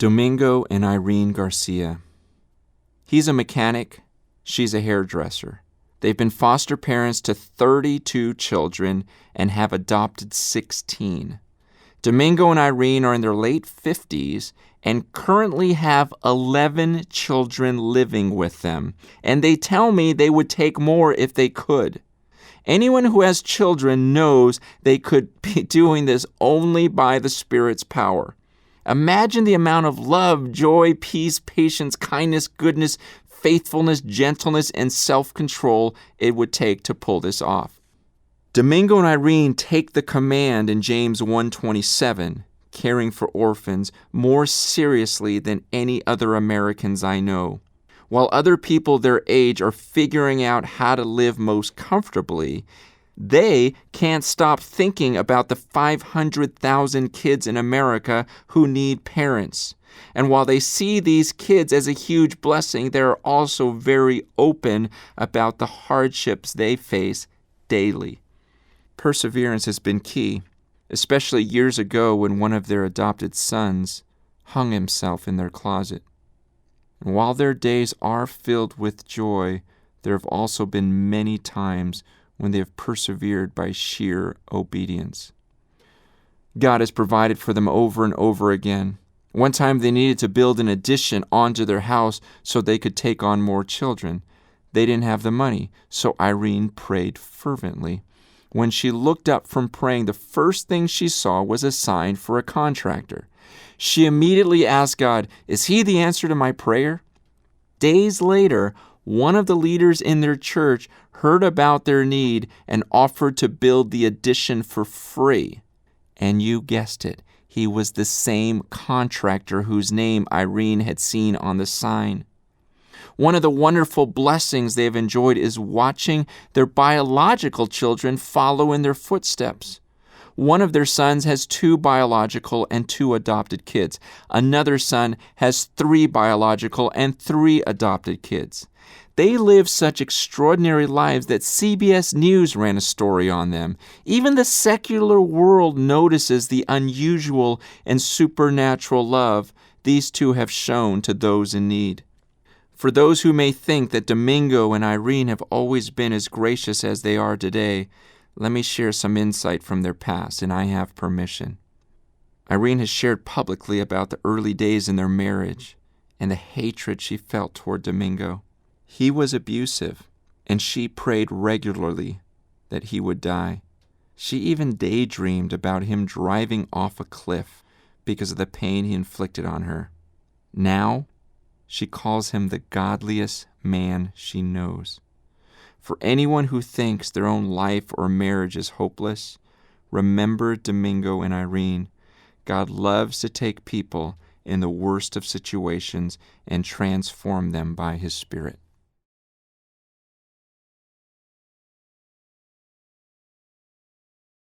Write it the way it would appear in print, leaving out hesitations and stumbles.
Domingo and Irene Garcia. He's a mechanic. She's a hairdresser. They've been foster parents to 32 children and have adopted 16. Domingo and Irene are in their late 50s and currently have 11 children living with them. And they tell me they would take more if they could. Anyone who has children knows they could be doing this only by the Spirit's power. Imagine the amount of love, joy, peace, patience, kindness, goodness, faithfulness, gentleness, and self-control it would take to pull this off. Domingo and Irene take the command in James 1:27, caring for orphans, more seriously than any other Americans I know. While other people their age are figuring out how to live most comfortably, they can't stop thinking about the 500,000 kids in America who need parents. And while they see these kids as a huge blessing, they're also very open about the hardships they face daily. Perseverance has been key, especially years ago when one of their adopted sons hung himself in their closet. And while their days are filled with joy, there have also been many times when they have persevered by sheer obedience. God has provided for them over and over again. One time they needed to build an addition onto their house so they could take on more children. They didn't have the money, so Irene prayed fervently. When she looked up from praying, the first thing she saw was a sign for a contractor. She immediately asked God, "Is he the answer to my prayer?" Days later, one of the leaders in their church heard about their need and offered to build the addition for free. And you guessed it, he was the same contractor whose name Irene had seen on the sign. One of the wonderful blessings they have enjoyed is watching their biological children follow in their footsteps. One of their sons has 2 biological and 2 adopted kids. Another son has 3 biological and 3 adopted kids. They live such extraordinary lives that CBS News ran a story on them. Even the secular world notices the unusual and supernatural love these 2 have shown to those in need. For those who may think that Domingo and Irene have always been as gracious as they are today, let me share some insight from their past, and I have permission. Irene has shared publicly about the early days in their marriage and the hatred she felt toward Domingo. He was abusive, and she prayed regularly that he would die. She even daydreamed about him driving off a cliff because of the pain he inflicted on her. Now, she calls him the godliest man she knows. For anyone who thinks their own life or marriage is hopeless, remember Domingo and Irene. God loves to take people in the worst of situations and transform them by His Spirit.